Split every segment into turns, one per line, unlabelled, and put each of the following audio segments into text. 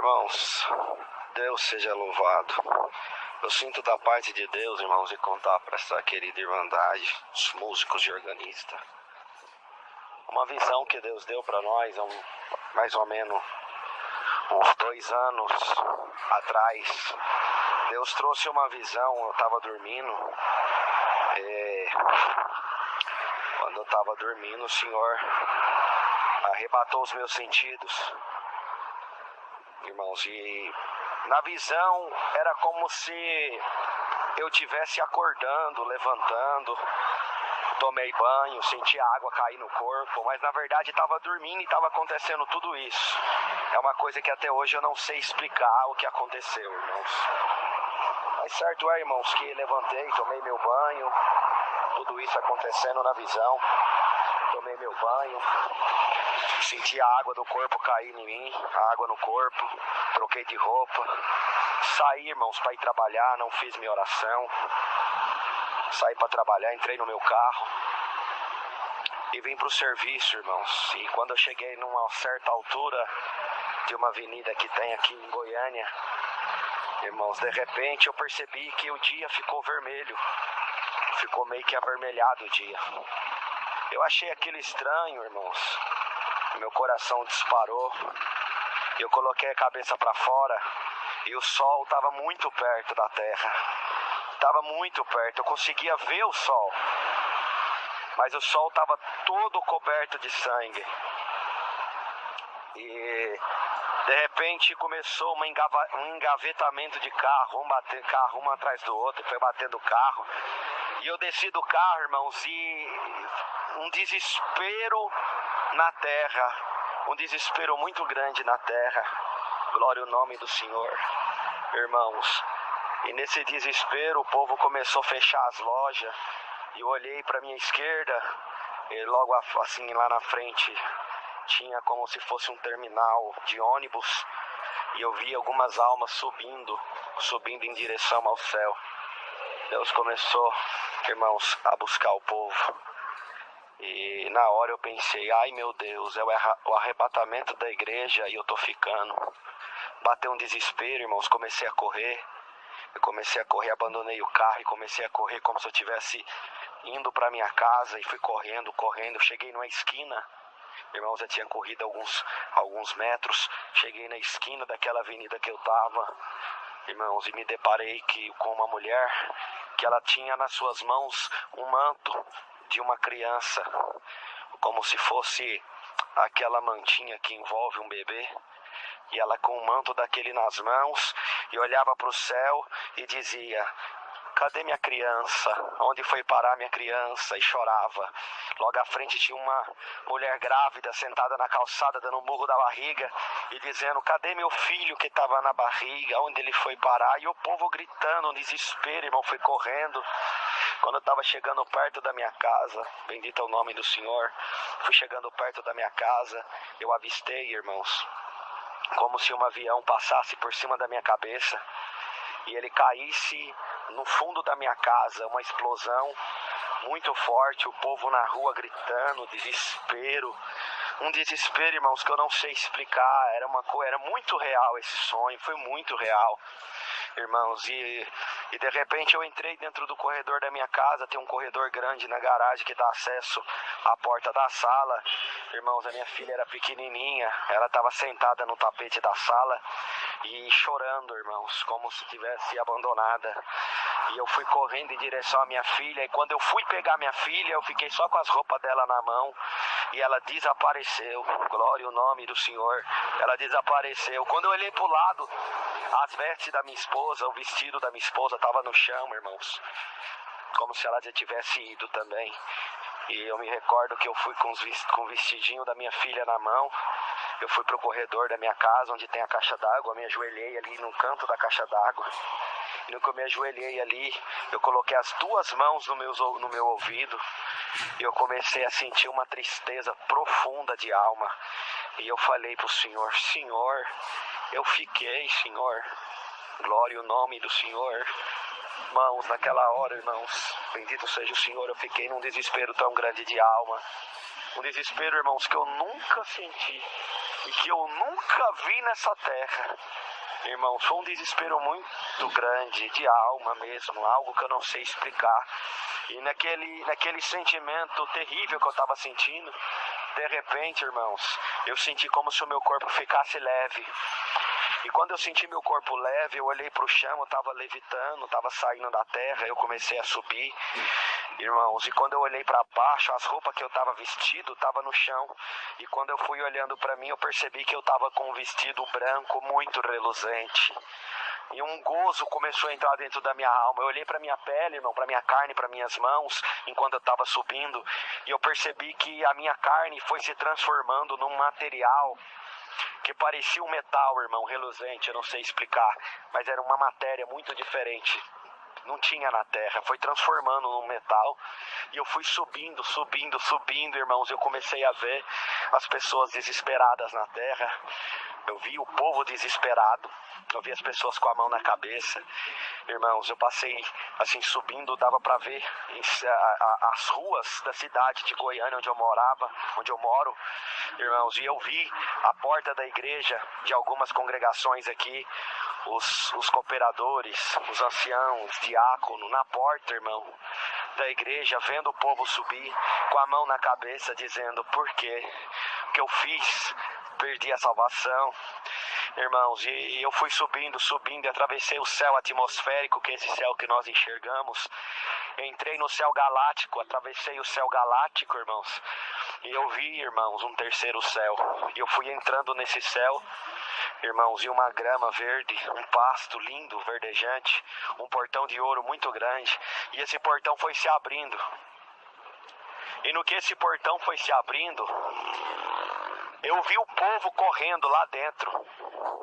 Irmãos, Deus seja louvado. Eu sinto da parte de Deus, irmãos, e contar para essa querida irmandade, os músicos de organista, uma visão que Deus deu para nós há mais ou menos uns 2 anos atrás. Deus trouxe uma visão, eu estava dormindo, quando eu estava dormindo, o Senhor arrebatou os meus sentidos, irmãos, e na visão era como se eu estivesse acordando, levantando, tomei banho, senti a água cair no corpo, mas na verdade estava dormindo e estava acontecendo tudo isso. É uma coisa que até hoje eu não sei explicar o que aconteceu, irmãos. Mas certo é, irmãos, que levantei, tomei meu banho, tudo isso acontecendo na visão, tomei meu banho, senti a água do corpo cair em mim, a água no corpo, troquei de roupa, saí, irmãos, para ir trabalhar, não fiz minha oração, saí para trabalhar, entrei no meu carro e vim para o serviço, irmãos. E quando eu cheguei numa certa altura de uma avenida que tem aqui em Goiânia, irmãos, de repente eu percebi que o dia ficou vermelho, ficou meio que avermelhado o dia. Eu achei aquilo estranho, irmãos. Meu coração disparou, eu coloquei a cabeça para fora e o sol estava muito perto da terra, estava muito perto, eu conseguia ver o sol, mas o sol estava todo coberto de sangue. E de repente começou um engavetamento de carro, um atrás do outro, foi batendo o carro, e eu desci do carro, irmãos, e um desespero na terra, um desespero muito grande na terra, glória ao nome do Senhor, irmãos. E nesse desespero o povo começou a fechar as lojas, e eu olhei para minha esquerda, e logo assim lá na frente tinha como se fosse um terminal de ônibus, e eu vi algumas almas subindo em direção ao céu. Deus começou, irmãos, a buscar o povo. E na hora eu pensei, ai meu Deus, é o arrebatamento da igreja e eu tô ficando. Bateu um desespero, irmãos, comecei a correr. Eu comecei a correr, abandonei o carro e comecei a correr como se eu estivesse indo para minha casa, e fui correndo. Cheguei numa esquina, irmãos, eu tinha corrido alguns metros, cheguei na esquina daquela avenida que eu tava, irmãos, e me deparei com uma mulher que ela tinha nas suas mãos um manto de uma criança, como se fosse aquela mantinha que envolve um bebê, e ela com o manto daquele nas mãos, e olhava para o céu e dizia, cadê minha criança? Onde foi parar minha criança? E chorava. Logo à frente tinha uma mulher grávida sentada na calçada, dando um murro da barriga e dizendo, cadê meu filho que estava na barriga? Onde ele foi parar? E o povo gritando, um desespero, irmão, foi correndo. Quando eu estava chegando perto da minha casa, bendito é o nome do Senhor, fui chegando perto da minha casa, eu avistei, irmãos, como se um avião passasse por cima da minha cabeça e ele caísse no fundo da minha casa, uma explosão muito forte, o povo na rua gritando, desespero, um desespero, irmãos, que eu não sei explicar, era muito real esse sonho, foi muito real, irmãos, e de repente eu entrei dentro do corredor da minha casa, tem um corredor grande na garagem que dá acesso à porta da sala, irmãos, a minha filha era pequenininha, ela estava sentada no tapete da sala e chorando, irmãos, como se tivesse abandonada, e eu fui correndo em direção à minha filha, e quando eu fui pegar minha filha, eu fiquei só com as roupas dela na mão, e ela desapareceu, glória ao nome do Senhor, ela desapareceu. Quando eu olhei para o lado, as vestes da minha esposa, o vestido da minha esposa estava no chão, irmãos, como se ela já tivesse ido também. E eu me recordo que eu fui com o vestidinho da minha filha na mão, eu fui para o corredor da minha casa, onde tem a caixa d'água, me ajoelhei ali no canto da caixa d'água, e no que eu me ajoelhei ali, eu coloquei as 2 mãos no meu ouvido, e eu comecei a sentir uma tristeza profunda de alma, e eu falei para o Senhor, Senhor, eu fiquei, Senhor, glória ao nome do Senhor. Irmãos, naquela hora, irmãos, bendito seja o Senhor, eu fiquei num desespero tão grande de alma, um desespero, irmãos, que eu nunca senti, e que eu nunca vi nessa terra. Irmãos, foi um desespero muito grande, de alma mesmo, algo que eu não sei explicar. E naquele sentimento terrível que eu estava sentindo, de repente, irmãos, eu senti como se o meu corpo ficasse leve. E quando eu senti meu corpo leve, eu olhei para o chão, eu estava levitando, estava saindo da terra, eu comecei a subir, irmãos. E quando eu olhei para baixo, as roupas que eu estava vestido estavam no chão. E quando eu fui olhando para mim, eu percebi que eu estava com um vestido branco muito reluzente. E um gozo começou a entrar dentro da minha alma. Eu olhei para minha pele, irmão, para minha carne, para minhas mãos, enquanto eu estava subindo. E eu percebi que a minha carne foi se transformando num material que parecia um metal, irmão, reluzente. Eu não sei explicar, mas era uma matéria muito diferente. Não tinha na terra, foi transformando num metal. E eu fui subindo, irmãos. Eu comecei a ver as pessoas desesperadas na terra. Eu vi o povo desesperado. Eu vi as pessoas com a mão na cabeça. Irmãos, eu passei assim subindo, dava para ver as ruas da cidade de Goiânia, onde eu moro, irmãos. E eu vi a porta da igreja de algumas congregações aqui, os cooperadores, os anciãos, diácono, na porta, irmão, da igreja, vendo o povo subir com a mão na cabeça, dizendo: por quê? O que eu fiz? Perdi a salvação. Irmãos, e eu fui subindo, e atravessei o céu atmosférico, que é esse céu que nós enxergamos. Entrei no céu galáctico, atravessei o céu galáctico, irmãos. E eu vi, irmãos, um terceiro céu. E eu fui entrando nesse céu, irmãos, e uma grama verde, um pasto lindo, verdejante, um portão de ouro muito grande. E esse portão foi se abrindo. E no que esse portão foi se abrindo, eu vi o povo correndo lá dentro.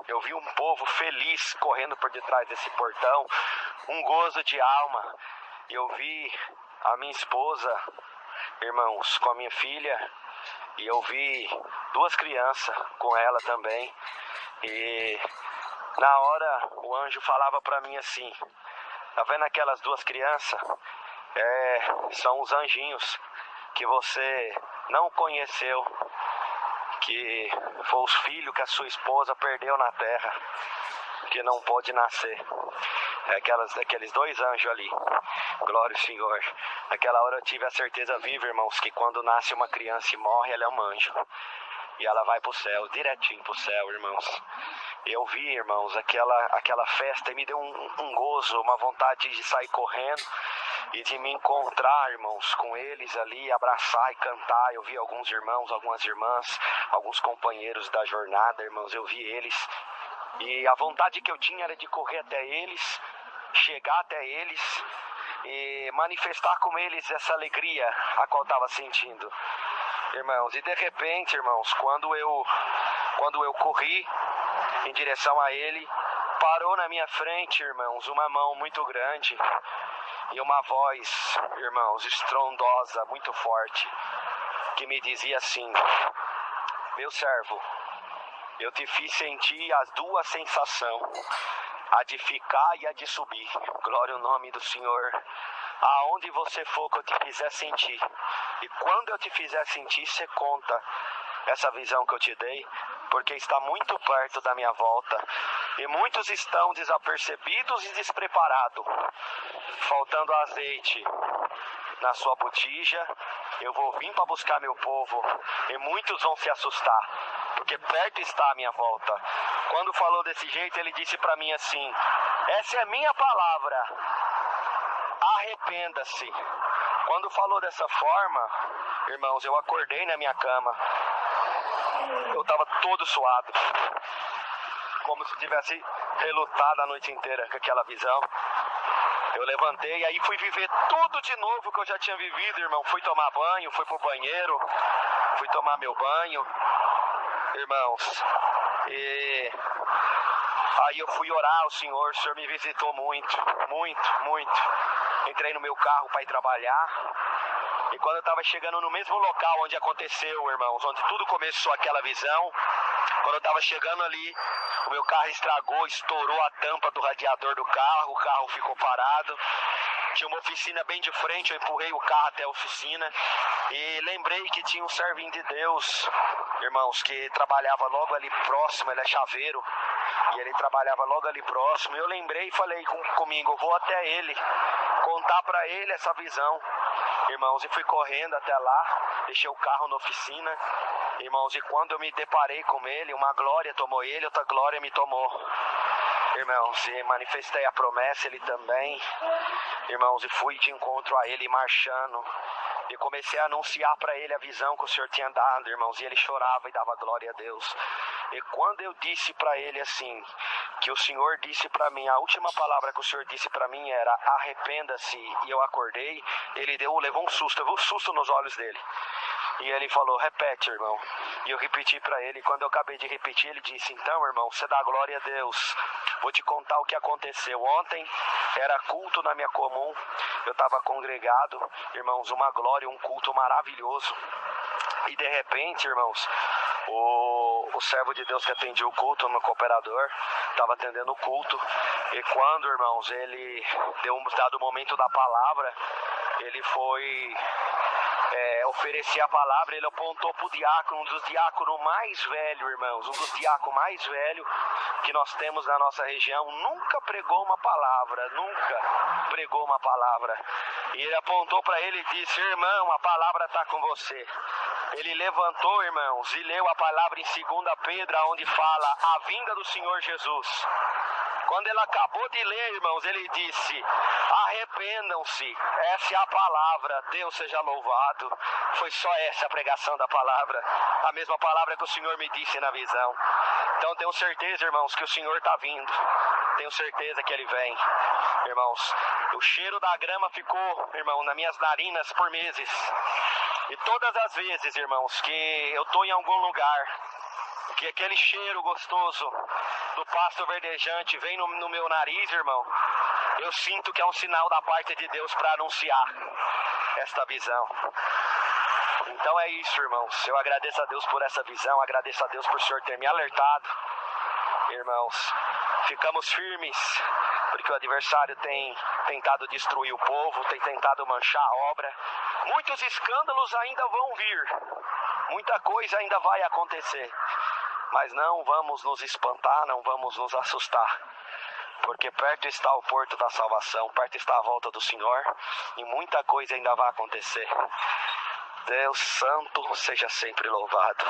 Eu vi um povo feliz correndo por detrás desse portão, um gozo de alma. Eu vi a minha esposa, irmãos, com a minha filha, e eu vi duas crianças com ela também. E na hora o anjo falava para mim assim: tá vendo aquelas duas crianças? São os anjinhos que você não conheceu, que foi os filhos que a sua esposa perdeu na terra, que não pôde nascer. Aqueles dois anjos ali. Glória ao Senhor. Naquela hora eu tive a certeza viva, irmãos, que quando nasce uma criança e morre, ela é um anjo. E ela vai pro céu, direitinho pro céu, irmãos. Eu vi, irmãos, aquela festa e me deu um gozo, uma vontade de sair correndo e de me encontrar, irmãos, com eles ali, abraçar e cantar. Eu vi alguns irmãos, algumas irmãs, alguns companheiros da jornada, irmãos, eu vi eles. E a vontade que eu tinha era de correr até eles, chegar até eles e manifestar com eles essa alegria a qual eu estava sentindo, irmãos. E de repente, irmãos, quando eu corri em direção a ele, parou na minha frente, irmãos, uma mão muito grande e uma voz, irmãos, estrondosa, muito forte, que me dizia assim: meu servo, eu te fiz sentir as duas sensações, a de ficar e a de subir. Glória ao nome do Senhor. Aonde você for que eu te fizer sentir, e quando eu te fizer sentir, você conta essa visão que eu te dei, porque está muito perto da minha volta, e muitos estão desapercebidos e despreparados, faltando azeite na sua botija. Eu vou vir para buscar meu povo, e muitos vão se assustar, porque perto está a minha volta. Quando falou desse jeito, ele disse para mim assim: essa é a minha palavra, arrependa-se. Quando falou dessa forma, irmãos, eu acordei na minha cama. Eu estava todo suado, como se tivesse relutado a noite inteira com aquela visão. Eu levantei e aí fui viver tudo de novo que eu já tinha vivido, irmão. Fui tomar banho, fui pro banheiro, fui tomar meu banho, irmãos. E aí eu fui orar ao Senhor. O Senhor me visitou muito, muito, muito. Entrei no meu carro para ir trabalhar. E quando eu estava chegando no mesmo local onde aconteceu, irmãos, onde tudo começou aquela visão, quando eu estava chegando ali, o meu carro estragou, estourou a tampa do radiador do carro, o carro ficou parado. Tinha uma oficina bem de frente, eu empurrei o carro até a oficina e lembrei que tinha um servinho de Deus, irmãos, que trabalhava logo ali próximo, ele é chaveiro, e ele trabalhava logo ali próximo. Eu lembrei e falei comigo, eu vou até ele, contar para ele essa visão, irmãos, e fui correndo até lá, deixei o carro na oficina, irmãos, e quando eu me deparei com ele, uma glória tomou ele, outra glória me tomou. Irmãos, e manifestei a promessa, ele também, irmãos, e fui de encontro a ele marchando, e comecei a anunciar para ele a visão que o Senhor tinha dado, irmãos, e ele chorava e dava glória a Deus. E quando eu disse para ele assim, que o Senhor disse para mim, a última palavra que o Senhor disse para mim era arrependa-se, e eu acordei, ele levou um susto, eu vi um susto nos olhos dele. E ele falou, repete, irmão. E eu repeti para ele, quando eu acabei de repetir, ele disse, então, irmão, você dá glória a Deus. Vou te contar o que aconteceu. Ontem era culto na minha comum, eu estava congregado, irmãos, uma glória, um culto maravilhoso. E de repente, irmãos, o servo de Deus que atendia o culto, o meu cooperador, estava atendendo o culto. E quando, irmãos, ele deu um dado momento da palavra, ele foi oferecer a palavra, ele apontou para o diácono, um dos diáconos mais velhos, irmãos, um dos diáconos mais velhos que nós temos na nossa região, nunca pregou uma palavra, e ele apontou para ele e disse, irmão, a palavra está com você. Ele levantou, irmãos, e leu a palavra em 2 Pedro, onde fala a vinda do Senhor Jesus. Quando ele acabou de ler, irmãos, ele disse, arrependam-se, essa é a palavra, Deus seja louvado. Foi só essa a pregação da palavra, a mesma palavra que o Senhor me disse na visão. Então tenho certeza, irmãos, que o Senhor está vindo, tenho certeza que Ele vem. Irmãos, o cheiro da grama ficou, irmão, nas minhas narinas por meses. E todas as vezes, irmãos, que eu estou em algum lugar, que aquele cheiro gostoso do pasto verdejante vem no meu nariz, irmão, eu sinto que é um sinal da parte de Deus para anunciar esta visão. Então é isso, irmãos, eu agradeço a Deus por essa visão, agradeço a Deus por o Senhor ter me alertado. Irmãos, ficamos firmes, porque o adversário tem tentado destruir o povo, tem tentado manchar a obra. Muitos escândalos ainda vão vir, muita coisa ainda vai acontecer. Mas não vamos nos espantar, não vamos nos assustar, porque perto está o porto da salvação, perto está a volta do Senhor, e muita coisa ainda vai acontecer. Deus Santo seja sempre louvado.